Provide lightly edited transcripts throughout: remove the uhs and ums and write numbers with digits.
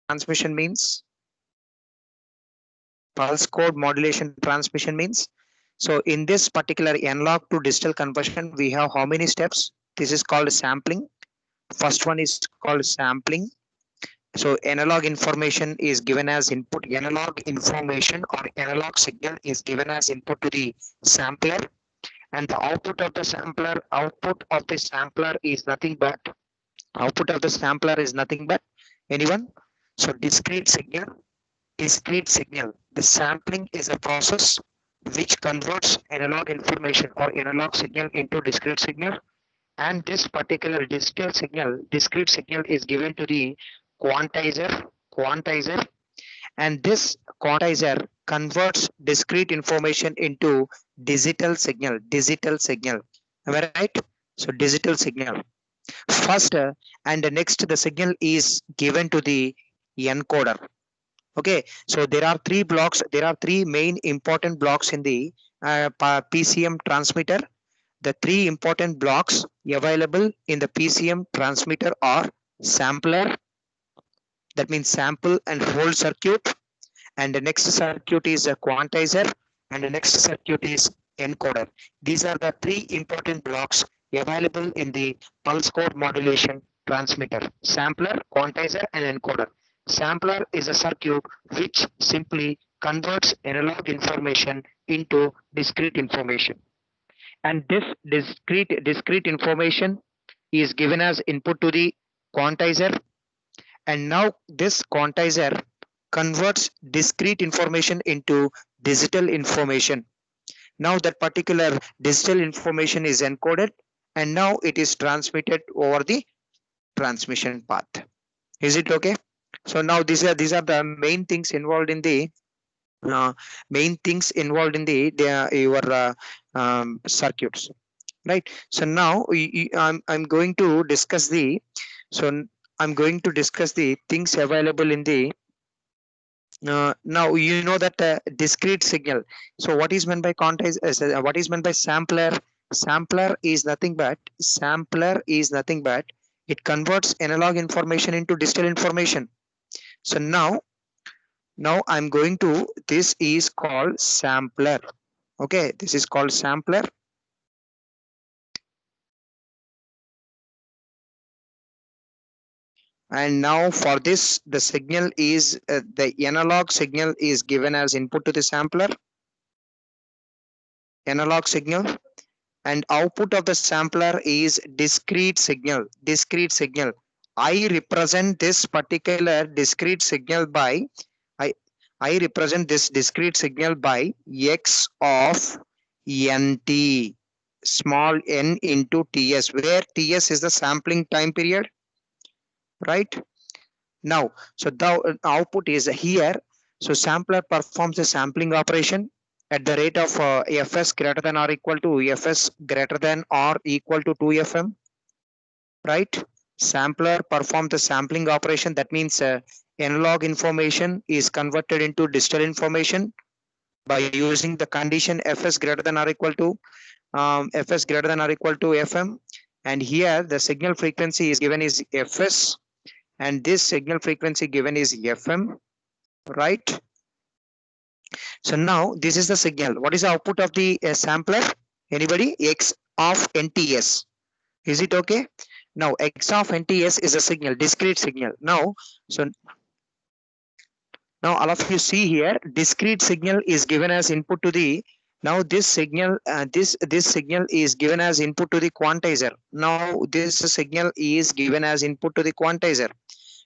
transmission means? Pulse code modulation transmission means? So in this particular analog to digital conversion, we have how many steps? This is called sampling. First one is called sampling. So analog information is given as input. Analog information or analog signal is given as input to the sampler, and the output of the sampler is nothing but anyone. So discrete signal. The sampling is a process which converts analog information or analog signal into discrete signal, and this particular discrete signal is given to the quantizer, and this quantizer converts discrete information into digital signal. Am I right? So digital signal first, and the next the signal is given to the encoder. Okay, so there are three main important blocks in the PCM transmitter. The three important blocks available in the PCM transmitter are sampler, that means sample and hold circuit, and the next circuit is a quantizer, and the next circuit is encoder. These are the three important blocks available in the pulse code modulation transmitter: sampler, quantizer, and encoder. Sampler is a circuit which simply converts analog information into discrete information, and this discrete information is given as input to the quantizer, and now this quantizer converts discrete information into digital information. Now that particular digital information is encoded, and now it is transmitted over the transmission path. Is it okay? So now these are the main things involved in the uh, your circuits, right? So now I'm going to discuss the so I'm going to discuss the things available in the now you know that discrete signal. So what is meant by what is meant by sampler? Sampler is nothing but it converts analog information into digital information. So now I'm going to this is called sampler. Okay, this is called sampler. And now for this the signal is the analog signal is given as input to the sampler, analog signal, and output of the sampler is discrete signal. I represent this particular discrete signal by i I represent this discrete signal by x of nt, small n into ts, where ts is the sampling time period, right? Now so the output is here. So sampler performs a sampling operation at the rate of fs greater than or equal to fs greater than or equal to 2 fm, right? Sampler performs the sampling operation. That means analog information is converted into digital information by using the condition fs greater than or equal to fs greater than or equal to fm, and here the signal frequency is given is fs, and this signal frequency given is fm, right? So now this is the signal. What is the output of the sampler? Anybody? X of NTS. Is it okay? Now X of NTS is a signal, discrete signal. So now all of you see here, discrete signal is given as input to the. Now this signal, this signal is given as input to the quantizer. Now this signal is given as input to the quantizer.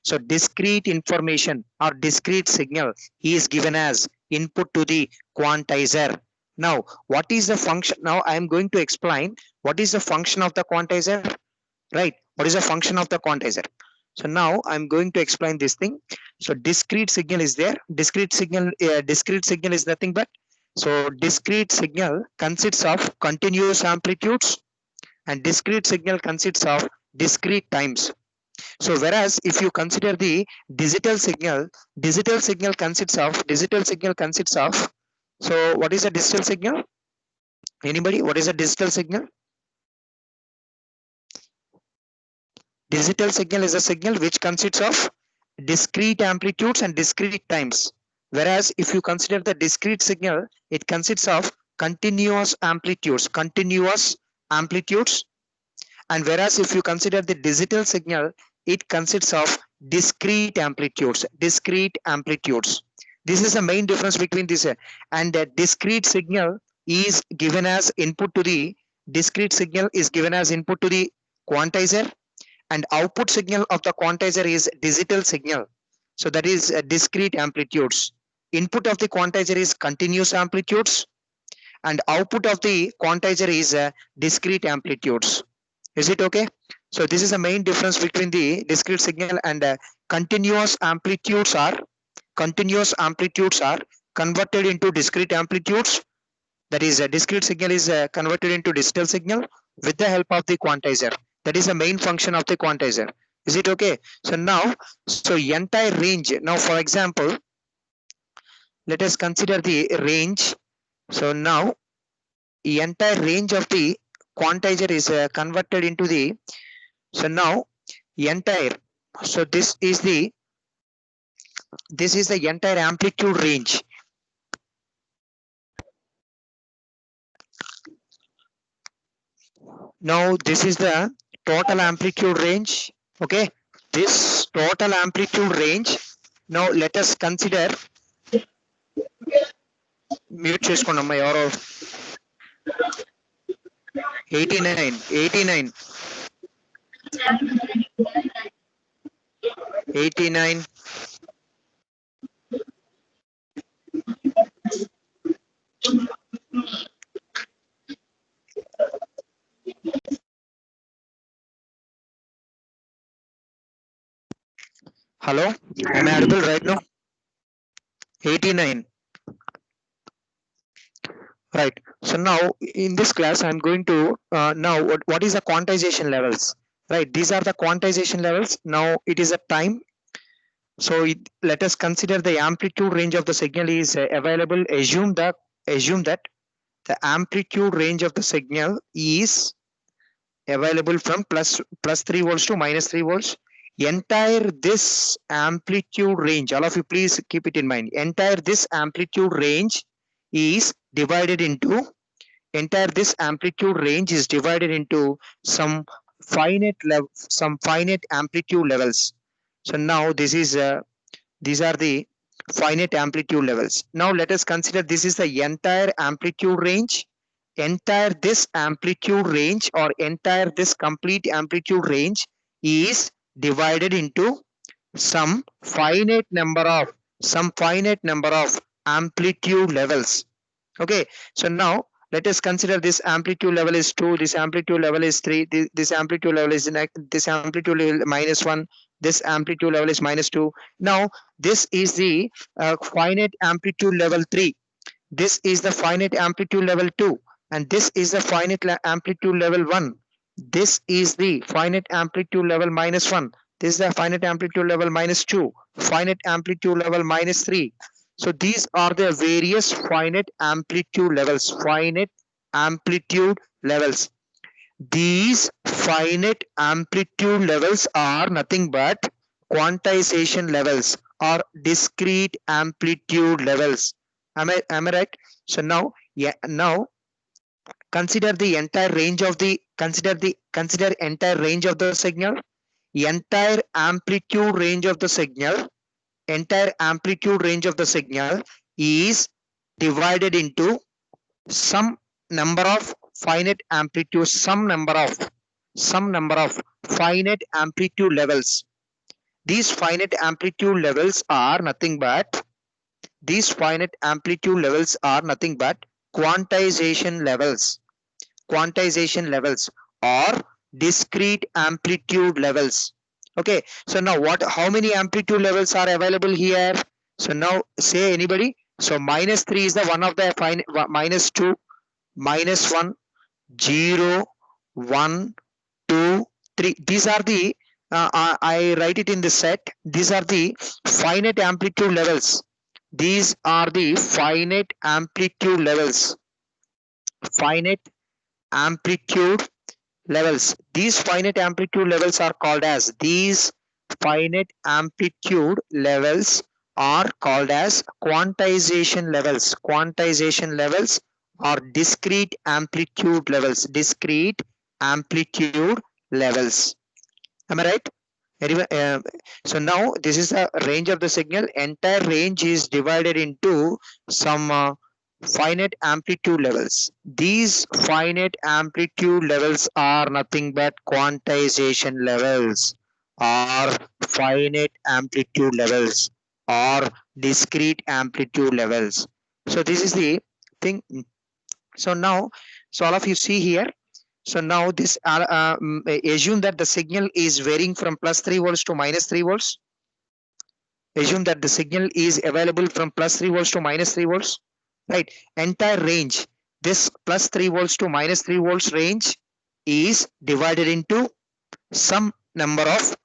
So discrete information or discrete signal is given as input to the quantizer. Now, what is the function? Now I am going to explain what is the function of the quantizer, right? What is the function of the quantizer? So now I'm going to explain this thing. So discrete signal is there. Discrete signal is nothing but, so discrete signal consists of continuous amplitudes, and discrete signal consists of discrete times. So whereas if you consider the digital signal consists of, so what is a digital signal? Anybody? What is a digital signal? Digital signal is a signal which consists of discrete amplitudes and discrete times. Whereas if you consider the discrete signal, it consists of continuous amplitudes. And whereas if you consider the digital signal, it consists of discrete amplitudes. This is the main difference between this and the discrete signal is given as input to the discrete signal is given as input to the quantizer, and output signal of the quantizer is digital signal. So that is discrete amplitudes. Input of the quantizer is continuous amplitudes, and output of the quantizer is discrete amplitudes. Is it okay? So this is the main difference between the discrete signal and continuous amplitudes are converted into discrete amplitudes. That is, a discrete signal is converted into digital signal with the help of the quantizer. That is the main function of the quantizer. Is it okay? So now, so entire range. Now, for example, let us consider the range. So now, the entire range of the quantizer is converted into the. So now, entire. So this is the entire amplitude range. Now this is the total amplitude range. Okay, this total amplitude range. Now let us consider. Mute చేసుకున్నామ్మా ఎవరో 89. Hello, am I audible right now? 89. Right. So now in this class, I'm going to now what is the quantization levels? Right. These are the quantization levels. Now it is a time. So let us consider the amplitude range of the signal is available. Assume that the amplitude range of the signal is available from plus 3 volts to minus 3 volts. Entire this amplitude range, all of you please keep it in mind. Entire this amplitude range is divided into some finite amplitude levels. So now this is these are the finite amplitude levels. Now let us consider this is the entire amplitude range. Entire this amplitude range or entire this complete amplitude range is divided into some finite number of amplitude levels. Okay, so now let us consider this amplitude level is 2, this amplitude level is 3, this amplitude level is this amplitude level minus 1, this amplitude level is minus 2. Now this is the finite amplitude level 3, this is the finite amplitude level 2, and this is the finite amplitude level 1. This is the finite amplitude level minus 1. This is the finite amplitude level minus 2, finite amplitude level minus 3. So these are the various finite amplitude levels. These finite amplitude levels are nothing but quantization levels or discrete amplitude levels. Am I right? So now, now consider the entire range of the entire range of the signal. Entire amplitude range of the signal is divided into some number of finite amplitude, some number of finite amplitude levels. These finite amplitude levels are nothing but quantization levels or discrete amplitude levels. Okay, so now how many amplitude levels are available here? So now say anybody. So minus 3 is the one of the finite, minus 2, minus 1, 0, 1, 2, 3. These are the I write it in the set. These are the finite amplitude levels. These are the finite amplitude levels. Finite amplitude levels. These finite amplitude levels are called as finite amplitude levels are called as quantization levels. Quantization levels or discrete amplitude levels. Discrete amplitude levels. Am I right? So now this is the range of the signal. Entire range is divided into some finite amplitude levels. These finite amplitude levels are nothing but quantization levels or finite amplitude levels or discrete amplitude levels. So this is the thing. So now, so all of you see here. So now this assume that the signal is varying from plus 3 volts to minus 3 volts. Assume that the signal is available from plus 3 volts to minus 3 volts, right? Entire range, this plus 3 volts to minus 3 volts range is divided into some number of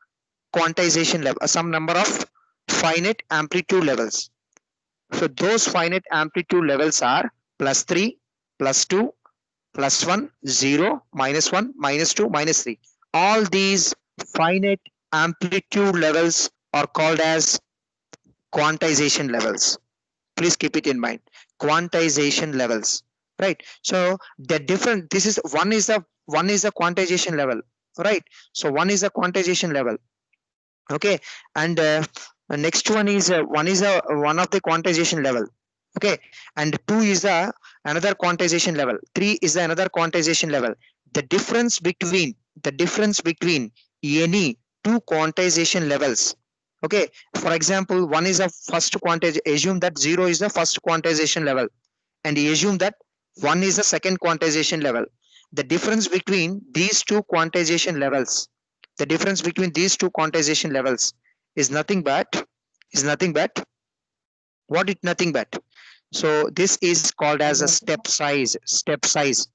quantization level, some number of finite amplitude levels. So those finite amplitude levels are plus 3, plus 2, plus 1, 0, minus 1, minus 2, minus 3. All these finite amplitude levels are called as quantization levels. Please keep it in mind. Quantization levels, right? So the different, this is one is the quantization level, right? So one is the quantization level, okay, and next one is a one of the quantization level, okay, and two is the another quantization level, three is the another quantization level. The difference between any two quantization levels, okay, for example, one is a first quantization, assume that zero is the first quantization level, and assume that one is the second quantization level. The difference between these two quantization levels, the difference between these two quantization levels is nothing but what it nothing but. So this is called as a step size. Step size.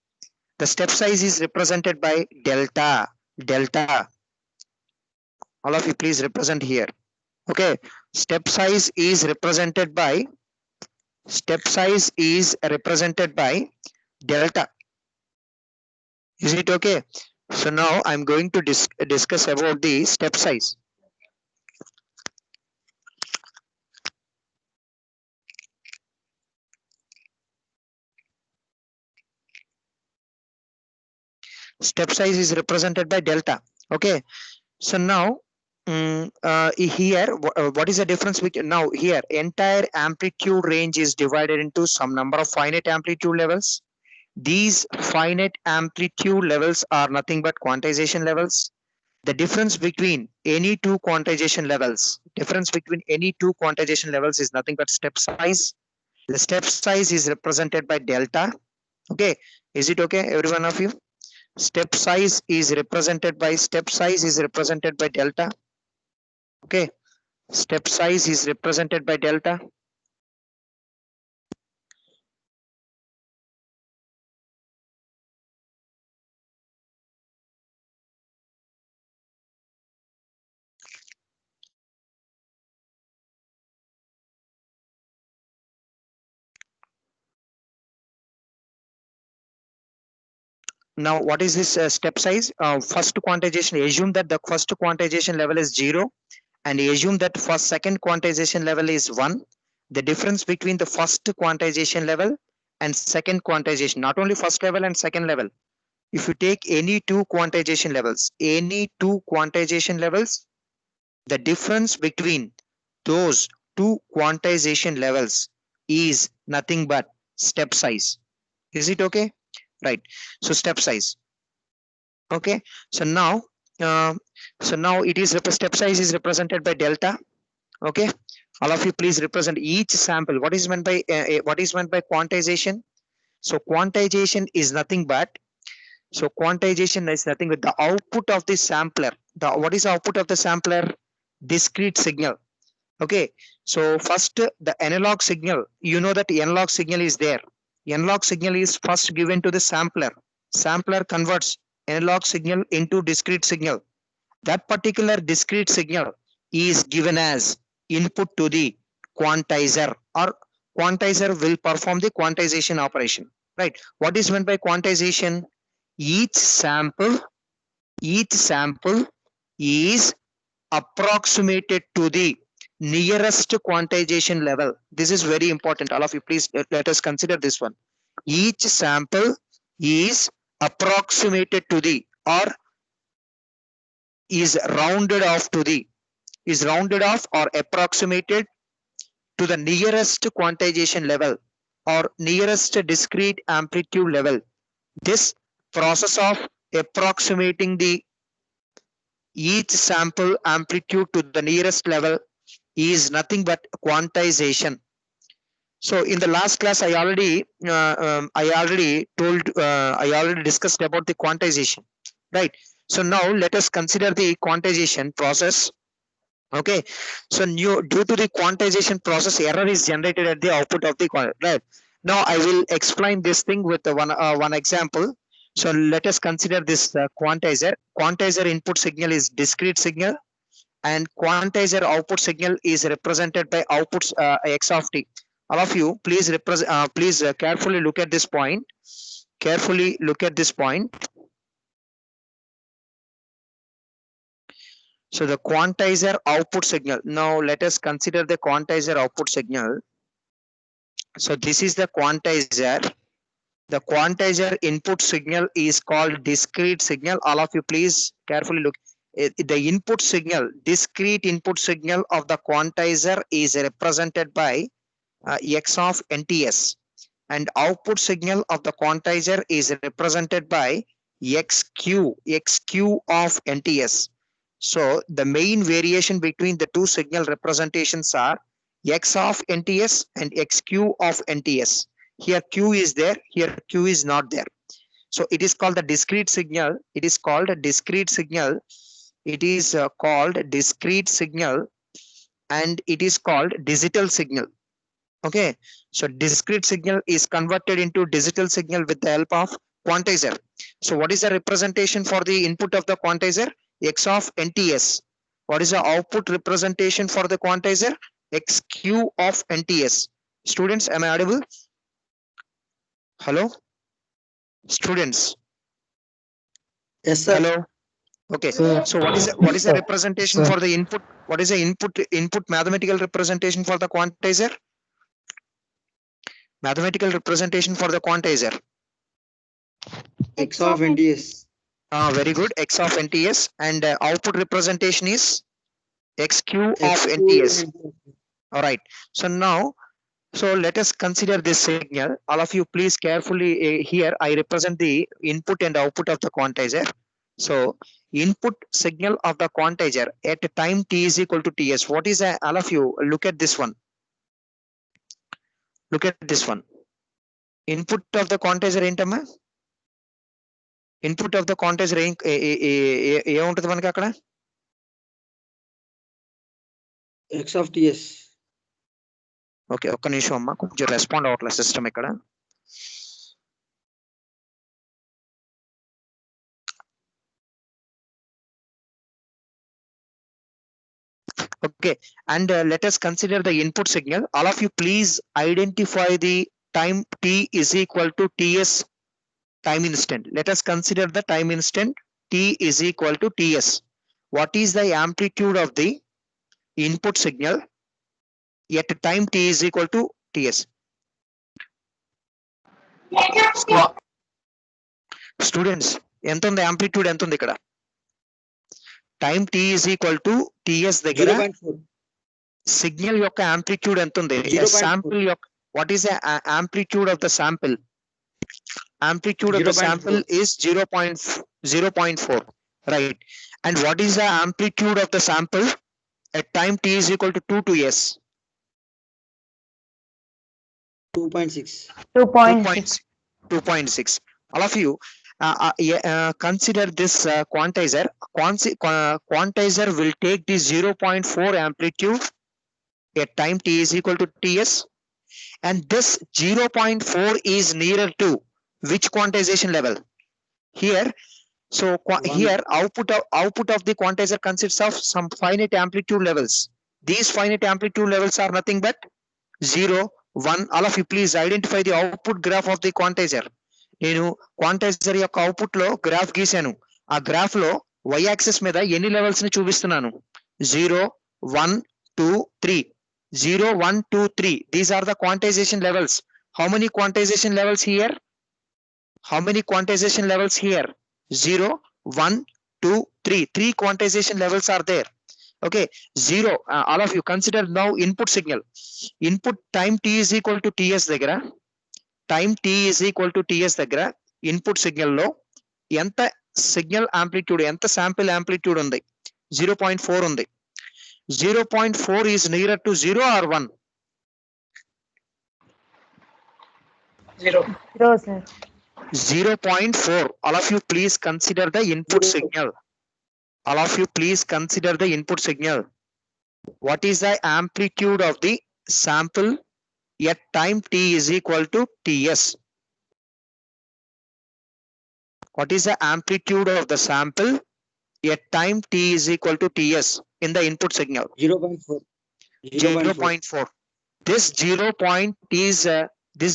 The step size is represented by delta. Delta. All of you please represent here. Okay. Step size is represented by delta. Is it okay? So now I'm going to discuss about the step size. Step size is represented by delta. Okay. So now here what is the difference between now here entire amplitude range is divided into some number of finite amplitude levels. These finite amplitude levels are nothing but quantization levels. The difference between any two quantization levels is nothing but step size. The step size is represented by delta. Okay, is it okay, every one of you? Step size is represented by delta. Okay, step size is represented by delta. Now what is this step size? First quantization, assume that the first quantization level is 0 and assume that first second quantization level is 1. The difference between the first quantization level and second quantization, not only first level and second level, if you take any two quantization levels, the difference between those two quantization levels is nothing but step size. Is it okay? Right. So step size. Okay. So now, uh, it is step size is represented by delta. Okay. All of you please represent each sample. What is meant by quantization? So quantization is nothing but the output of the sampler. What is the output of the sampler? Discrete signal. Okay. So first the analog signal, you know that analog signal is there. Analog signal is first given to the sampler. Sampler converts analog signal into discrete signal. That particular discrete signal is given as input to the quantizer, or quantizer will perform the quantization operation, right? What is meant by quantization? Each sample is approximated to the nearest quantization level. This is very important. All of you, please let us consider this one. Each sample is approximated to the or is rounded off to the or approximated to the nearest quantization level or nearest discrete amplitude level. This process of approximating the each sample amplitude to the nearest level is nothing but quantization. So in the last class I already discussed about the quantization, right? So now let us consider the quantization process. Okay, so due to the quantization process, error is generated at the output of the right. Now I will explain this thing with one example. So let us consider this quantizer input signal is discrete signal and quantizer output signal is represented by outputs x of t. All of you, please carefully look at this point. So the quantizer output signal. Now let us consider the quantizer output signal. So this is the quantizer. The quantizer input signal is called discrete signal. All of you, please carefully look. The input signal, discrete input signal of the quantizer is represented by x of NTS, and output signal of the quantizer is represented by xq of NTS. So the main variation between the two signal representations are x of NTS and xq of NTS. Here q is there, here q is not there. So it is called the discrete signal. It is called a discrete signal. It is called discrete signal, and it is called digital signal. Okay, so discrete signal is converted into digital signal with the help of quantizer. So what is the representation for the input of the quantizer? X of NTS. What is the output representation for the quantizer? XQ of NTS. Students, am I audible? Hello? Students? Yes, sir. Hello? Okay, Sir. so what is the representation for the input? What is the input mathematical representation for the quantizer? Mathematical representation for the quantizer. X of NTS. Very good. X of NTS, and output representation is XQ of XQ NTS. All right. So now, so let us consider this signal. All of you, please carefully here. I represent the input and output of the quantizer. So input signal of the quantizer at time t is equal to ts. What is all of you? Look at this one. Look at this one. Input of the quantizer ఏంటమ్మా? Input of the క్వాంటైజర్ ఏముంటది మనకి అక్కడ? X of TS. Okay, ఒక్క నిమిషం అమ్మా, కొంచెం respond అవ్వట్లేదు system ఇక్కడ. Okay, and let us consider the input signal. All of you, please identify the time t is equal to ts time instant. Let us consider the time instant t is equal to ts. What is the amplitude of the input signal at time t is equal to ts? Students, ఎంత ఉంది amplitude? ఎంత ఉంది ఇక్కడ? Time t is equal to ts దగ్గర signal యొక్క amplitude ఎంత ఉంది? Sample యొక్క what is the amplitude of the sample? Amplitude of the sample is 0.4, right? And what is the amplitude of the sample at time t is equal to 2 to s? 2.6. 2.6. All of you, consider this quantizer. Quantizer will take the 0.4 amplitude at time t is equal to ts, and this 0.4 is nearer to which quantization level? Here, so here output of the quantizer consists of some finite amplitude levels. These finite amplitude levels are nothing but 0, 1. All of you, please identify the output graph of the quantizer. నేను క్వాంటైజర్ యొక్క output లో graph గీసాను. ఆ graph లో y axis మీద ఎన్ని levels ని చూపిస్తున్నాను? 0, 1, 2, 3. 0, 1, 2, 3. These are the quantization levels. How many quantization levels here? How many quantization levels here? 0, 1, 2, 3. Three quantization levels are there. Okay, 0. All of you consider now input signal. Input time t is equal to ts దగ్గర time t is equal to ts దగ్గర input signal లో ఎంత signal amplitude ఎంత sample amplitude ఉంది 0.4 ఉంది 0.4 is nearer to 0 or 1 Zero, sir. 0.4. All of you please consider the input signal. All of you please consider the input signal. What is the amplitude of the sample at time t is equal to ts? What is the amplitude of the sample at time t is equal to ts in the input signal? 0.4. 0.4. This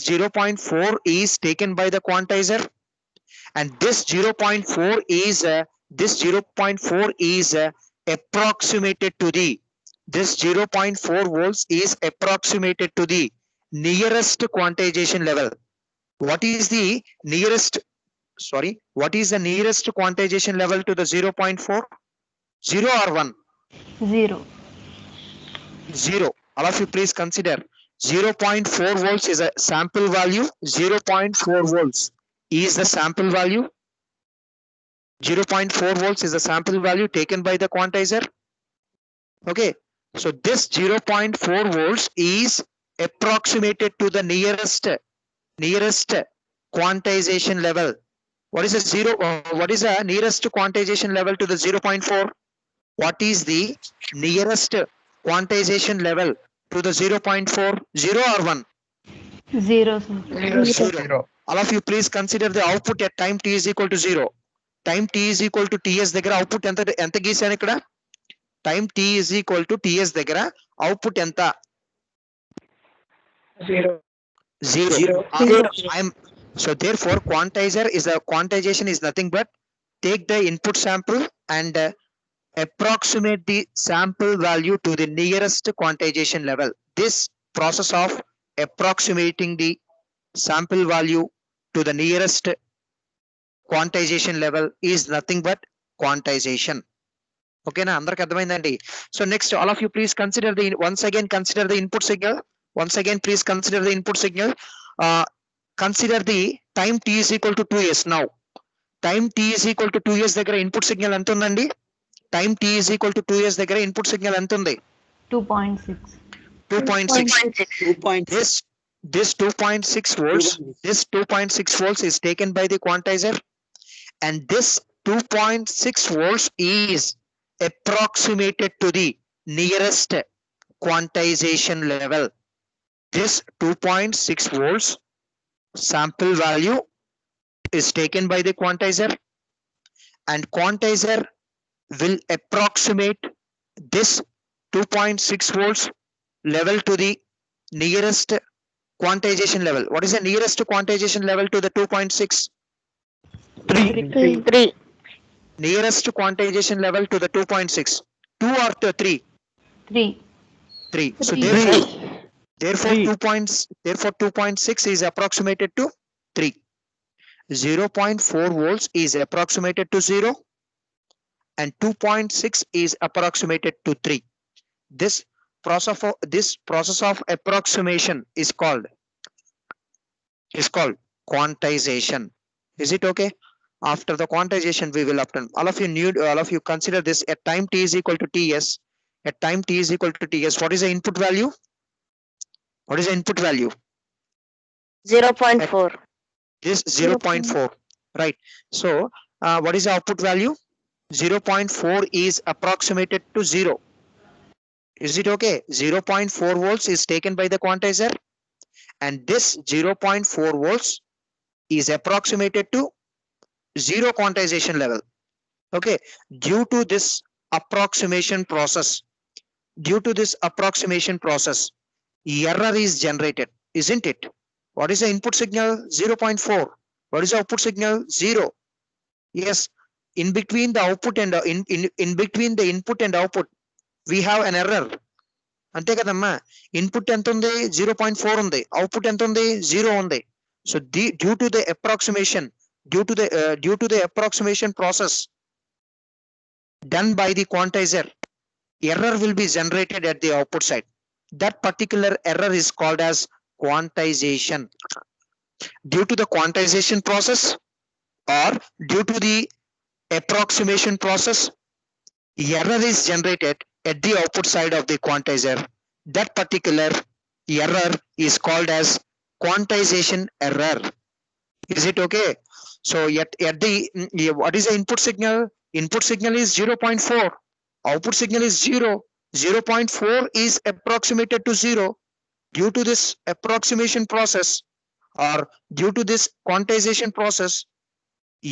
0.4 is taken by the quantizer, and this 0.4 is approximated to the this 0.4 volts is approximated to the nearest quantization level. What is the nearest quantization level to the 0.4? 0 or 1? 0. 0. All of you please consider 0.4 volts is a sample value. 0.4 volts is the sample value. 0.4 volts is the sample value taken by the quantizer. Okay, so this 0.4 volts is approximated to the nearest quantization level. What is the nearest quantization level to the 0.4? What is the nearest quantization level to the 0.4? 0 or 1? 0, sir. Zero. All of you please consider the output at time t is equal to 0. Time t is equal to ts దగ్గర output ఎంత గీసాను ఇక్కడ? Time t is equal to ts దగ్గర output ఎంత? Zero. 0. Zero. So therefore quantization is nothing but take the input sample and approximate the sample value to the nearest quantization level. This process of approximating the sample value to the nearest quantization level is nothing but quantization. Okay na, andarki ardhamaindandi? So next, all of you please consider once again consider the input signal. Once again please consider the input signal. Consider the time t is equal to 2s. Now time t is equal to 2s దగ్గర input signal ఎంత ఉందండి? Time t is equal to 2s దగ్గర input signal ఎంత ఉంది? 2.6. 2.6. 2.6. This 2.6 volts, this 2.6 volts is taken by the quantizer, and this 2.6 volts is approximated to the nearest quantization level. This 2.6 volts sample value is taken by the quantizer, and quantizer will approximate this 2.6 volts level to the nearest quantization level. What is the nearest quantization level to the 2.6? 3. Nearest quantization level to the 2.6. 2 or 3? 3. 3. So Three. therefore 2.6 is approximated to 3. 0.4 volts is approximated to 0, and 2.6 is approximated to 3. This process of approximation is called quantization. Is it okay? After the quantization we will obtain. All of you consider this at time t is equal to ts. At time t is equal to ts, what is the input value? What is the input value? 0.4. This 0.4, right? So what is the output value? 0.4 is approximated to 0. Is it okay? 0.4 volts is taken by the quantizer, and this 0.4 volts is approximated to 0 quantization level. Okay, due to this approximation process, error is generated, isn't it? What is the input signal? 0.4. What is the output signal? 0. Yes, in between the output and in between the input and output, we have an error. అంతే కదమ్మా, input ఎంత ఉంది 0.4 ఉంది, output ఎంత ఉంది 0 ఉంది. So due to the approximation due to the approximation process done by the quantizer, error will be generated at the output side. That particular error is called as quantization. Due to the quantization process or due to the approximation process, error is generated at the output side of the quantizer. That particular error is called as quantization error. Is it okay? So at the what is the input signal? Input signal is 0.4. Output signal is 0. 0.4 is approximated to 0. Due to this approximation process or due to this quantization process,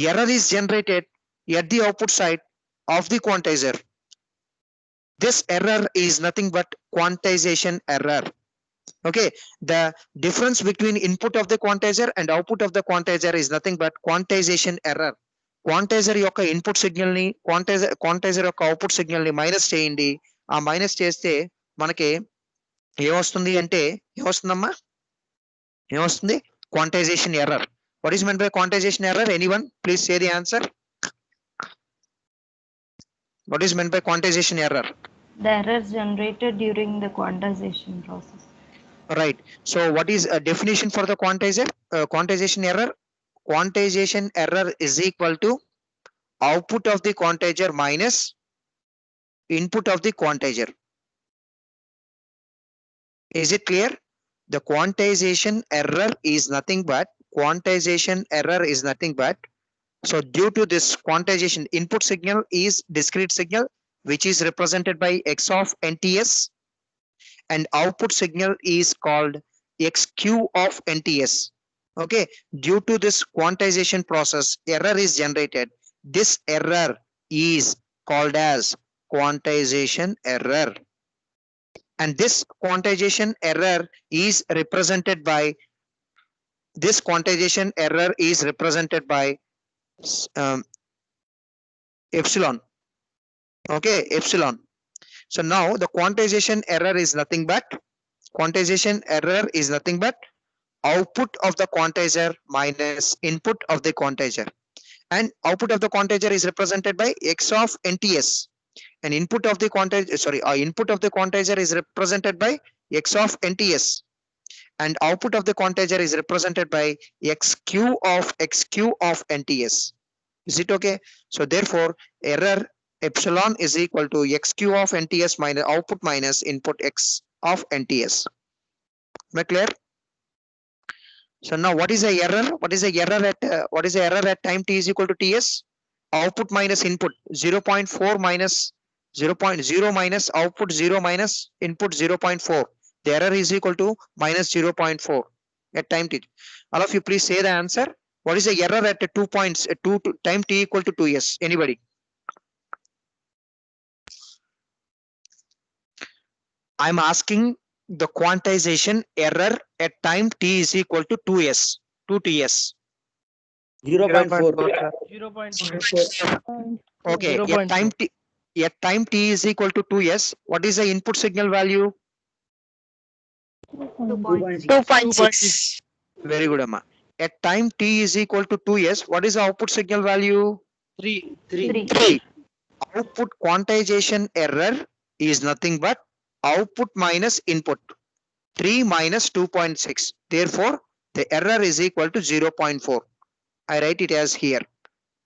error is generated at the output side of the quantizer. This error is nothing but quantization error. Okay, the difference between input of the quantizer and output of the quantizer is nothing but quantization error. Quantizer యొక్క input signal ని క్వాంటైజర్ యొక్క output signal ని minus చేయండి. ఆ minus చేస్తే మనకి ఏమొస్తుంది అంటే ఏమొస్తుందమ్మా, ఏమొస్తుంది? Quantization error. వాట్ ఈస్ మెant by quantization error? Anyone please say the answer. What is meant by quantization error? The errors generated during the quantization process. Right. So what is a definition for the quantizer? Quantization error. Quantization error is equal to output of the quantizer minus input of the quantizer. Is it clear? The quantization error is nothing but so due to this quantization, input signal is discrete signal which is represented by x of NTS, and output signal is called xq of NTS. Okay, due to this quantization process, error is generated. This error is called as quantization error, and this quantization error is represented by epsilon. Okay, epsilon. So now the quantization error is nothing but output of the quantizer minus input of the quantizer, and output of the quantizer is represented by x of NTS, and input of the quantizer is represented by x of NTS, and output of the quantizer is represented by xq of NTS. Is it okay? So therefore error epsilon is equal to xq of NTS minus output minus input x of NTS. Am I clear? So now what is the error? What is the error at time t is equal to ts? Output minus input 0.4 minus 0.0 minus output 0 minus input 0.4. The error is equal to minus 0.4 at time t. All of you please say the answer. What is the error at 2 points at time t equal to 2s? Anybody? I'm asking the quantization error at time t is equal to 2s, 2ts. 0.4. 0.4. Okay, 0.4. at time t is equal to 2s, what is the input signal value? 2.6. 2.6. Very good, Amma. At time t is equal to 2s, what is the output signal value? 3. 3. 3. Output quantization error is nothing but output minus input. 3 minus 2.6. Therefore, the error is equal to 0.4. I write it as here.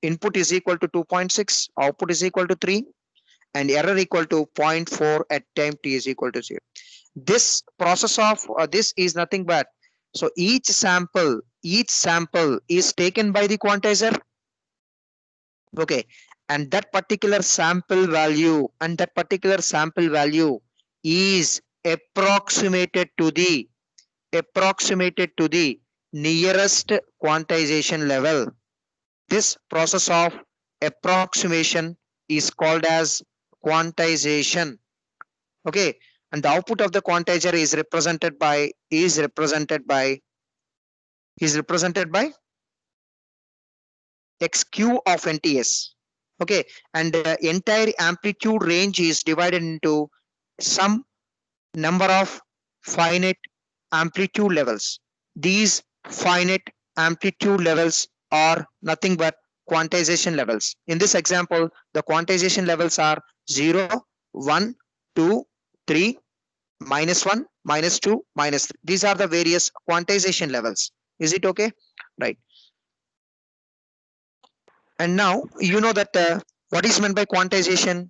Input is equal to 2.6, output is equal to 3, and error equal to 0.4 at time t is equal to 0. This process of this is nothing but, so each sample is taken by the quantizer. Okay, and that particular sample value is approximated to the nearest quantization level. This process of approximation is called as quantization. Okay, and the output of the quantizer is represented by xq of NTS. Okay, and the entire amplitude range is divided into some number of finite amplitude levels. These finite amplitude levels are nothing but quantization levels. In this example, the quantization levels are 0, 1, 2, 3, -1, -2, -3. These are the various quantization levels. Is it okay? Right. And now you know that what is meant by quantization?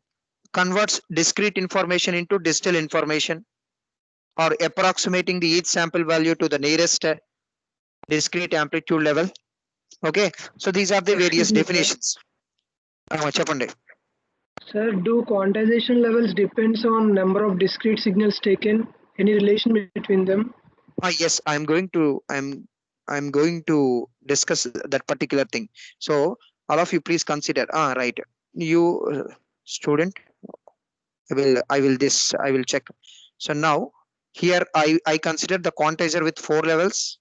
Converts discrete information into digital information, or approximating the each sample value to the nearest discrete amplitude level. Okay, so these are the various Excuse me, sir. definitions. Cheppandi. Sir, do quantization levels depends on number of discrete signals taken? Any relation between them? Yes, I'm going to discuss that particular thing. So all of you please consider. Right. You student, I will check. So now here I consider the quantizer with 4 levels,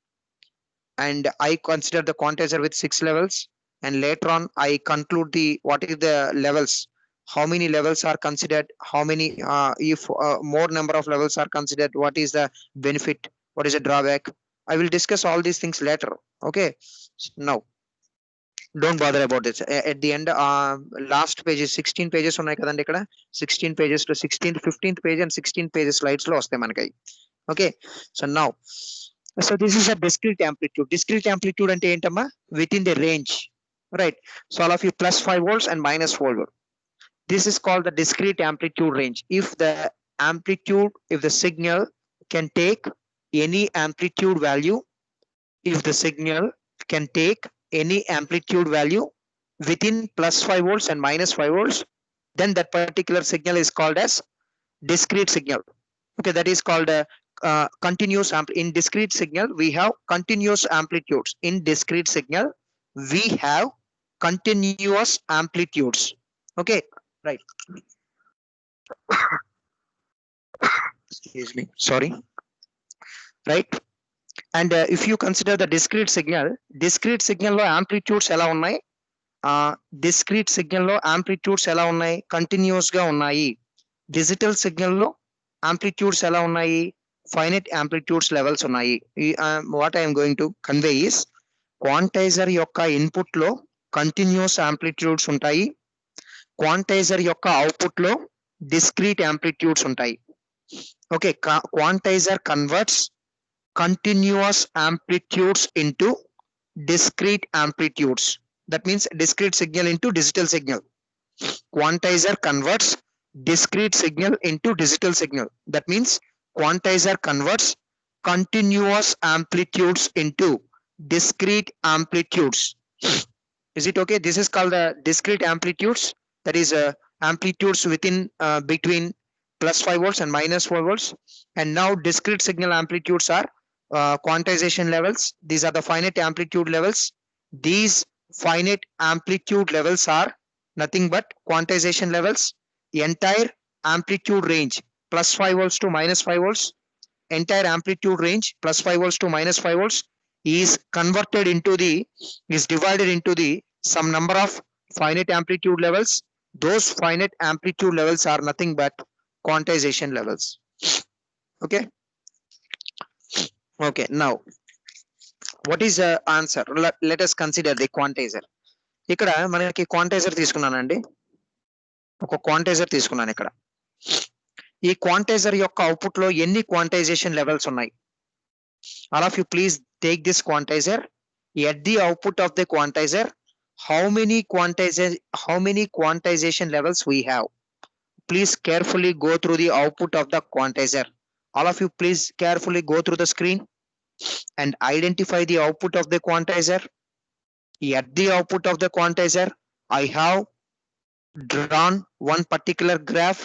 and I consider the quantizer with 6 levels, and later on I conclude the what is the levels, how many levels are considered, how many if more number of levels are considered, what is the benefit, what is the drawback. I will discuss all these things later. Okay, now don't bother about this. At the end, last page is 16 pages ఉన్నాయి కదండి ఇక్కడ 16 pages to 16th 15th page and 16 pages slides లో వస్తాయి మనకి. Okay, so now, so this is a discrete amplitude. Discrete amplitude ante entama within the range, right? So all of you plus 5 volts and minus 4 volt. This is called the discrete amplitude range. If the amplitude, if the signal can take any amplitude value, if the signal can take any amplitude value within plus 5 volts and minus 5 volts, then that particular signal is called as discrete signal. Okay, that is called a continuous in discrete signal we have continuous amplitudes. In discrete signal we have continuous amplitudes. Okay, right. Excuse me, sorry. Right. And if you consider the discrete signal lo amplitudes ela unnai, discrete signal lo amplitudes ela unnai, continuous ga unnai. Digital signal lo amplitudes ela unnai, finite amplitudes levels ఉన్నాయి. What I am going to convey is quantizer యొక్క input లో continuous amplitudes ఉంటాయి, quantizer యొక్క output లో discrete amplitudes ఉంటాయి. Okay, quantizer converts continuous amplitudes into discrete amplitudes. That means discrete signal into digital signal. Quantizer converts discrete signal into digital signal. That means quantizer converts continuous amplitudes into discrete amplitudes. Is it okay? This is called the discrete amplitudes. That is amplitudes within between plus 5 volts and minus 4 volts. And now discrete signal amplitudes are quantization levels. These are the finite amplitude levels. These finite amplitude levels are nothing but quantization levels. The entire amplitude range plus 5 volts to minus 5 volts, entire amplitude range plus 5 volts to minus 5 volts is converted into the, is divided into the some number of finite amplitude levels. Those finite amplitude levels are nothing but quantization levels. Okay. Okay, now what is the answer? Let us consider the quantizer. ఇక్కడ మనకి క్వాంటైజర్ తీసుకున్నానండి, ఒక క్వాంటైజర్ తీసుకున్నాను ఇక్కడ. ఈ క్వాంటైజర్ యొక్క output లో ఎన్ని క్వాంటైజేషన్ లెవెల్స్ ఉన్నాయి? All of you please take this quantizer. At the output of the quantizer, how many quantization levels we have? Please carefully go through the output of the quantizer. All of you please carefully go through the screen and identify the output of the quantizer. At the output of the quantizer, I have drawn one particular graph.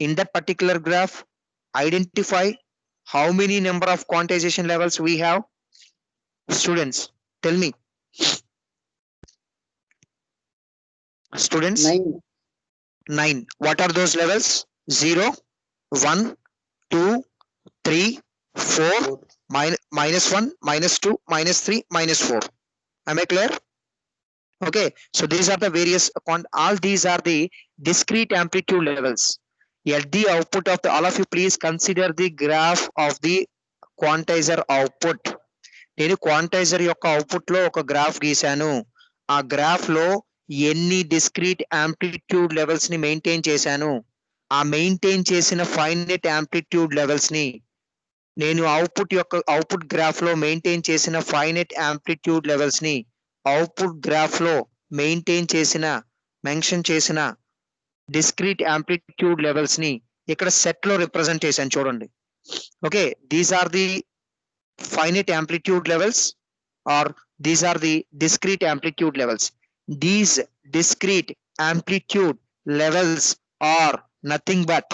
In that particular graph, identify how many number of quantization levels we have. Students, tell me. Students? 9. What are those levels? 0, 1, 2, 3, 4, minus 1, minus 2, minus 3, minus 4. Am I clear? Okay, so these are the various all these are the discrete amplitude levels. At the output of the, all of you please consider the graph of the quantizer output. నేను క్వాంటైజర్ యొక్క output లో ఒక graph గీశాను. ఆ graph లో ఎన్ని discrete amplitude levels ని maintain చేశాను, ఆ మెయింటైన్ చేసిన ఫైనైట్ యాంప్లిట్యూడ్ లెవెల్స్ ని నేను అవుట్పుట్ గ్రాఫ్ లో మెయింటైన్ చేసిన ఫైనైట్ యాంప్లిట్యూడ్ లెవెల్స్ ని అవుట్పుట్ గ్రాఫ్ లో మెయింటైన్ చేసిన మెన్షన్ చేసిన డిస్క్రీట్ యాంప్లిట్యూడ్ లెవెల్స్ ని ఇక్కడ సెట్ లో రిప్రజెంట్ చేశాను చూడండి. Okay, these are the finite amplitude levels or these are the discrete amplitude levels. These discrete amplitude levels are nothing but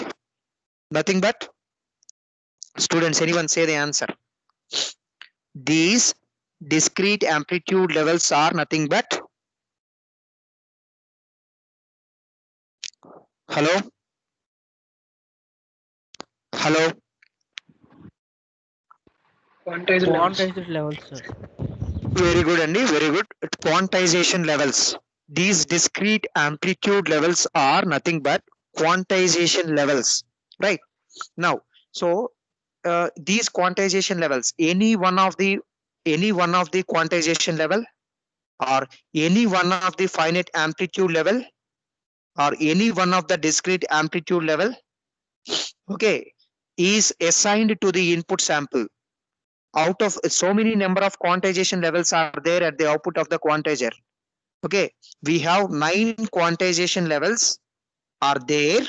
students, anyone say the answer? These discrete amplitude levels are nothing but, hello, Quantized levels, sir. very good Andy, very good. Quantization levels. These discrete amplitude levels are nothing but quantization levels, right? Now, so these quantization levels, any one of the quantization level or any one of the finite amplitude level or any one of the discrete amplitude level, okay, is assigned to the input sample. Out of so many number of quantization levels are there at the output of the quantizer. Okay, we have 9 quantization levels are there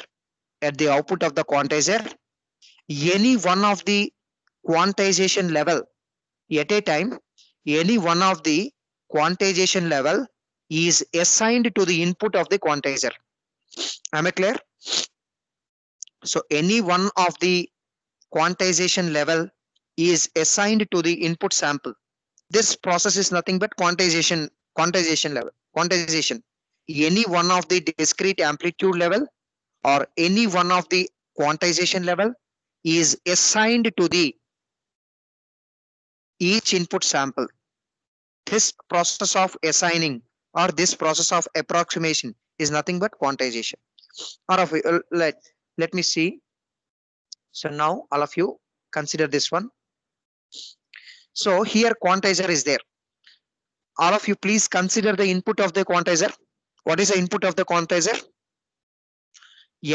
at the output of the quantizer. Any one of the quantization level at a time, any one of the quantization level is assigned to the input of the quantizer. Am I clear? So any one of the quantization level is assigned to the input sample. This process is nothing but quantization level. Quantization, any one of the discrete amplitude level or any one of the quantization level is assigned to the each input sample. This process of assigning or this process of approximation is nothing but quantization. Or of let me see. So now all of you consider this one. So here quantizer is there. All of you please consider the input of the quantizer. What is the input of the quantizer?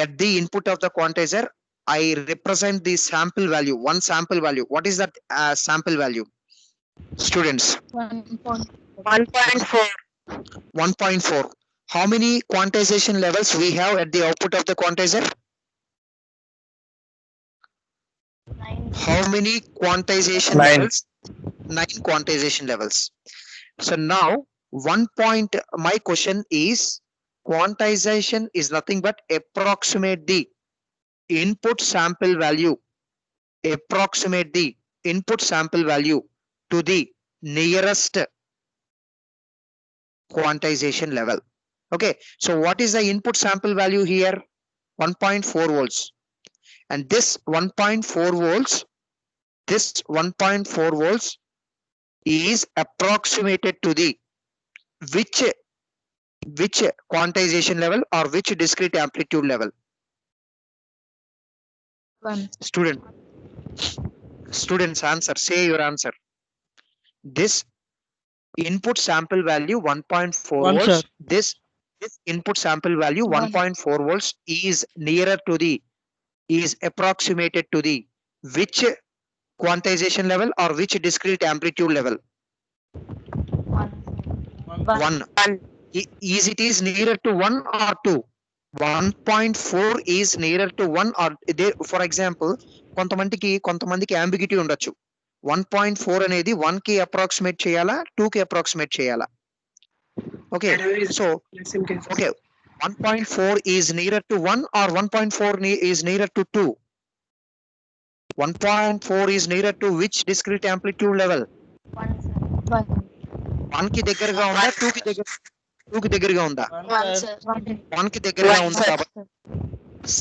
At the input of the quantizer, I represent the sample value, one sample value. What is that sample value? Students, 1.4. 1.4. How many quantization levels we have at the output of the quantizer? 9. How many quantization 9. levels? 9 quantization levels. So now my question is, quantization is nothing but approximate the input sample value, approximate the input sample value to the nearest quantization level. Okay, so what is the input sample value here? 1.4 volts. And this 1.4 volts, is approximated to the which quantization level or which discrete amplitude level? 1. Students answer, say your answer. This input sample value 1.4 One, volts, sir. this input sample value 1.4 volts is nearer to the, is approximated to the which quantization level or which discrete amplitude level? 1. Is it is nearer to 1 or 2? 1.4 is nearer to 1 or there, for example, కొంతమందికి ambiguity ఉండొచ్చు. 1.4 అనేది 1 కి approximate చేయాలా 2 కి approximate చేయాలా? Okay, so okay, 1.4 is nearer to 1 or 1.4 is nearer to 2? 1.4 is nearer to which discrete amplitude level? 1 కి దగ్గరగా ఉందా 2 కి దగ్గరగా ఉందా? 1 కి దగ్గరగా ఉంది కాబట్టి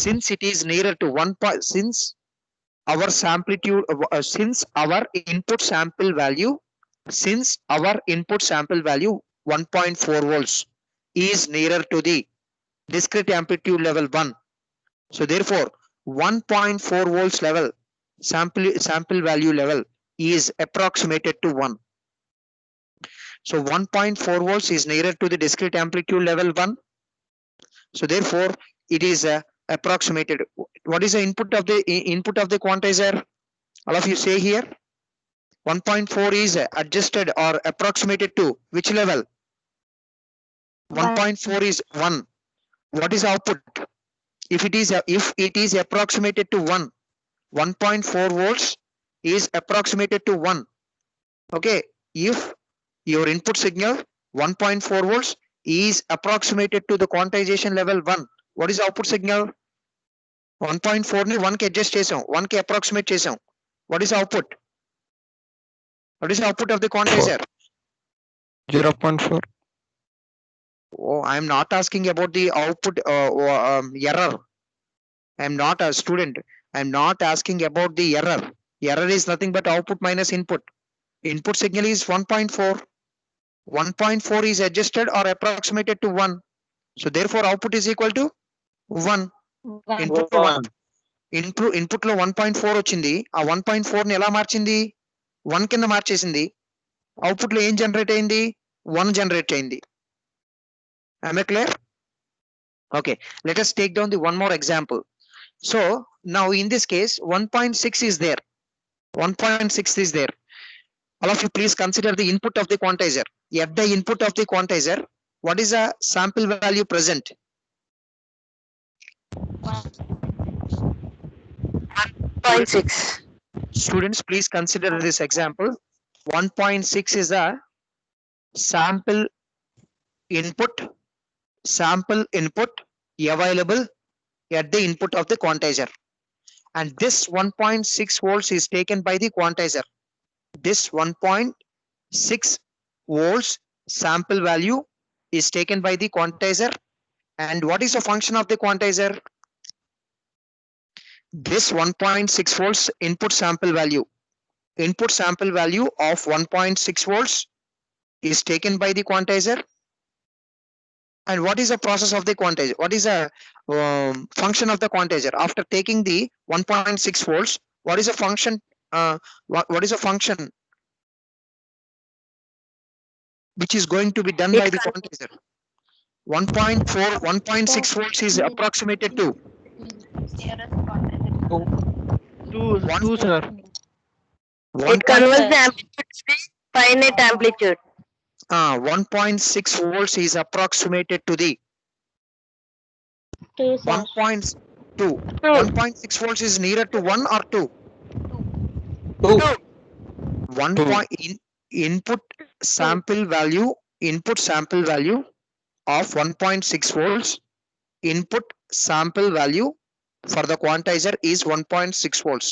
since it is nearer to 1 since our samplitude since our input sample value 1.4 volts is nearer to the discrete amplitude level 1, So therefore 1.4 volts level sample value level is approximated to 1. So 1.4 volts is nearer to the discrete amplitude level 1. So therefore it is approximated. What is the input of the input of the quantizer? All of you say here. 1.4 is adjusted or approximated to which level? 1.4 is 1. What is output? If it is approximated to 1, 1.4 volts is approximated to 1. Okay, if your input signal 1.4 volts is approximated to the quantization level 1, what is output signal? 1.4 ని 1 కి adjust చేసాం, 1 కి approximate చేసాం. What is output? What is the output of the quantizer? 0.4. Oh, I am not asking about the output error. I am not a student. I am not asking about the error. Error is nothing but output minus input. Input signal is 1.4. 1.4 is adjusted or approximated to 1. So therefore output is equal to 1. Input లో input లో 1.4 వచ్చింది. ఆ 1.4 ని ఎలా మార్చింది? 1 కింద మార్చేసింది. Output లో ఏం జనరేట్ అయింది? 1 జనరేట్ అయింది. Am I clear? Okay, let us take down the one more example. So now in this case 1.6 is there. 1.6 is there. All of you please consider the input of the quantizer. At the input of the quantizer, what is the sample value present? 0.6. Students, please consider this example. 1.6 is the sample input available at the input of the quantizer. And this 1.6 volts is taken by the quantizer. This 1.6 volts sample value is taken by the quantizer. And what is the function of the quantizer? This 1.6 volts input sample value of 1.6 volts is taken by the quantizer. And what is the process of the quantizer? What is the function of the quantizer? After taking the 1.6 volts, what is the function? What is the function which is going to be done by the quantizer? 1.4, 1.6 volts is approximated to Two, sir. It converts the amplitude to the finite amplitude. 1.6 volts is approximated to the 1.2. 1.6 volts is nearer to 1 or 2? 2. 1 point input sample value of 1.6 volts. Input sample value for the quantizer is 1.6 volts.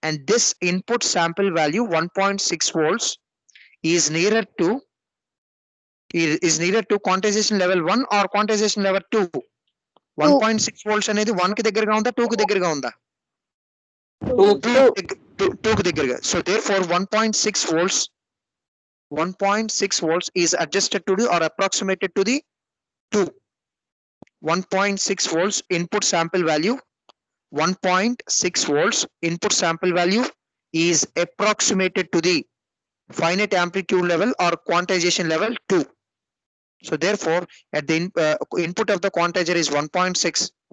And this input sample value 1.6 volts is nearer to quantization level 1 or quantization level 2. 1.6 volts అనేది 1 కి దగ్గరగా ఉందా 2 కి దగ్గరగా ఉందా? 2 కి దగ్గరగా. So therefore 1.6 volts is adjusted to the or approximated to the 2. 1.6 volts input sample value, 1.6 volts input sample value is approximated to the finite amplitude level or quantization level 2. So therefore at the input of the quantizer is 1.6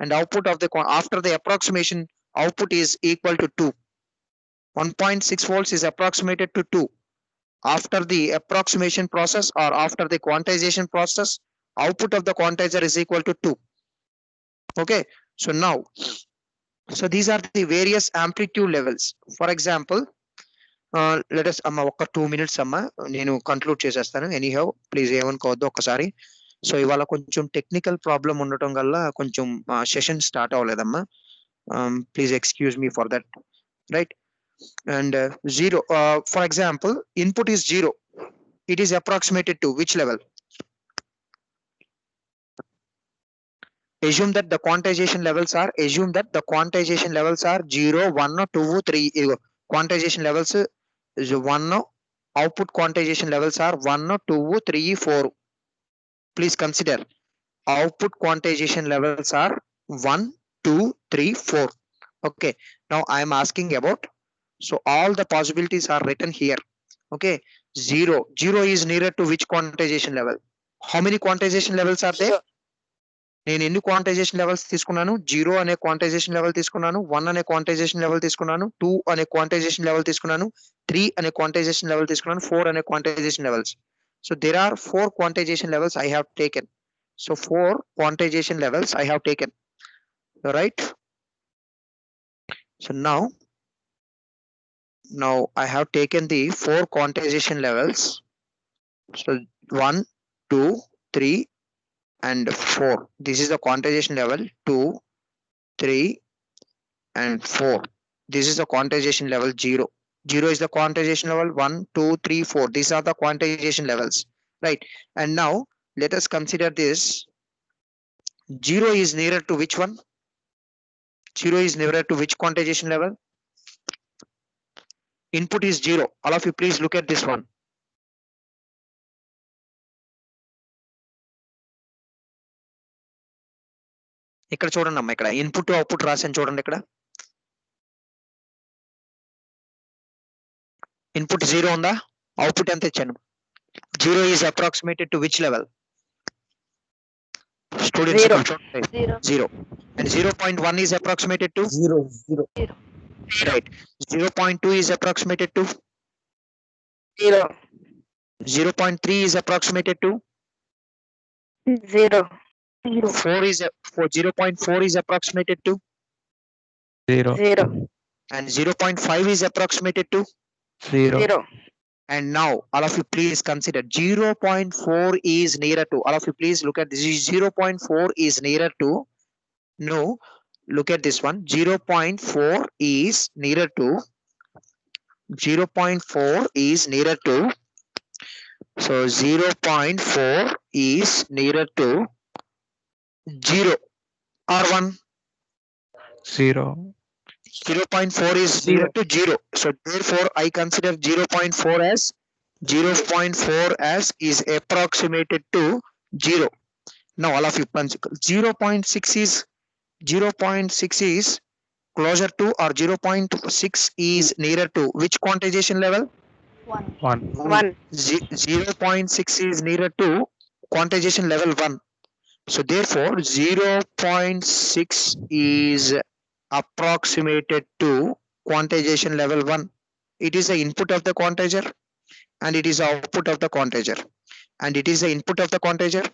and output of the after the approximation output is equal to 2. 1.6 volts is approximated to 2. After the approximation process or after the quantization process, output of the quantizer is equal to 2. Okay, so now, so these are the various amplitude levels. For example, let us ఒక 2 minutes నేను conclude చేసేస్తాను. Anyhow please ఏమనుకోవద్దు ఒక్కసారి. So ఇవాళ కొంచెం technical problem ఉండటం వల్ల కొంచెం సెషన్ స్టార్ట్ అవ్వలేదమ్మా. Please excuse me for that, right? And 0, for example, input is 0. It is approximated to which level? Assume that the quantization levels are 0, 1, 2, 3. Quantization levels is 1. Output quantization levels are 1, 2, 3, 4. Please consider output quantization levels are 1, 2, 3, 4. Okay. Now I am asking about, so all the possibilities are written here. Okay. 0 is nearer to which quantization level? How many quantization levels are there? నేను ఎన్ని quantization levels తీసుకున్నాను? 0 అనే quantization level తీసుకున్నాను, 1 అనే quantization level తీసుకున్నాను, 2 అనే quantization level తీసుకున్నాను, 3 అనే క్వాంటైజేషన్ లెవెల్ తీసుకున్నాను, 4 అనే quantization levels. So there are 4 quantization levels I have taken. So 4 quantization levels I have taken. Right? So now I have taken the 4 quantization levels. So 1, 2, 3 and 4. This is the quantization level 2, 3 and 4. This is the quantization level 0. 0 is the quantization level 1, 2, 3, 4. These are the quantization levels, right? And now let us consider this. 0 is nearer to which one? 0 is nearer to which quantization level? Input is 0. All of you please look at this one. ఇక్కడ చూడండి అమ్మా, ఇక్కడ input output రాసాను చూడండి. ఇక్కడ input 0 ఉందా? Output ఎంత ఇచ్చాను? 0 is approximated to which level? Students, 0. And 0.1 is approximated to? 0. Right. 0.2 is approximated to? 0. 0.3 is approximated to? 0. 0.4 is approximated to? 0. 0. And 0.5 is approximated to? 0. 0. And now all of you please consider 0.4 is nearer to, all of you please look at this, 0.4 is nearer to, no, look at this one, 0.4 is nearer to, 0.4 is nearer to, so 0.4 is nearer to 0 or 1? 0. 0.4 is nearer to 0. So therefore I consider 0.4 as is approximated to 0. Now all of you punch. 0.6 is closer to, or 0.6 is nearer to which quantization level? 1. 1. 0.6 is nearer to quantization level 1. So therefore 0.6 is approximated to quantization level 1. It is the input of the quantizer and it is the output of the quantizer, and it is the input of the quantizer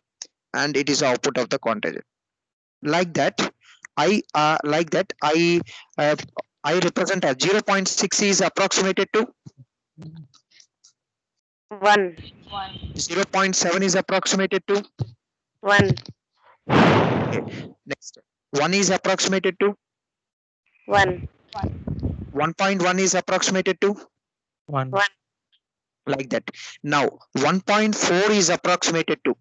and it is the output of the quantizer. Like that I represent as 0.6 is approximated to 1. 0.7 is approximated to 1. next 1 is approximated to 1. 1.1 is approximated to 1. like that. Now 1.4 is approximated to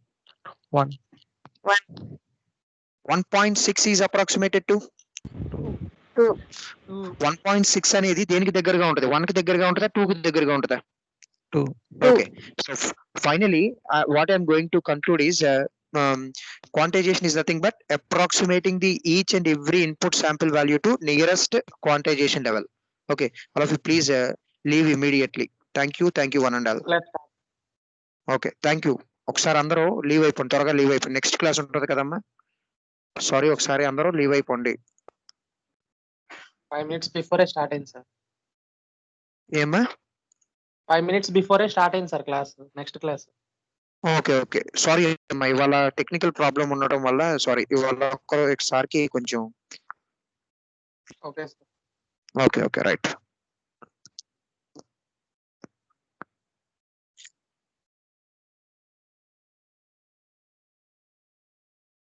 1. 1.6 is approximated to 2. 1.6 అనేది దేనికి దగ్గరగా ఉంటుంది? 1 కి దగ్గరగా ఉంటుందా, 2 కి దగ్గరగా ఉంటుందా? 2. Okay, so finally what I'm going to conclude is quantization is nothing but approximating the each and every input sample value to nearest quantization level. Okay, all of you please leave immediately. Thank you one and all. Okay, thank you. ఒకసారి అందరూ leave అయిపోండి, త్వరగా leave అయిపోండి, next class ఉంటుంది కదమ్మా. Sorry, ఒకసారి అందరూ leave అయిపోండి. 5 minutes before స్టార్ట్ అయింది సార్. ఏమ్మా? 5 minutes before స్టార్ట్ అయింది sir class, next class. Okay sorry అమ్మా, ఇవాళ టెక్నికల్ ప్రాబ్లం ఉండటం వల్ల సారీ, ఇవాళ ఒక్కసారికి కొంచెం. Okay sir. Okay right.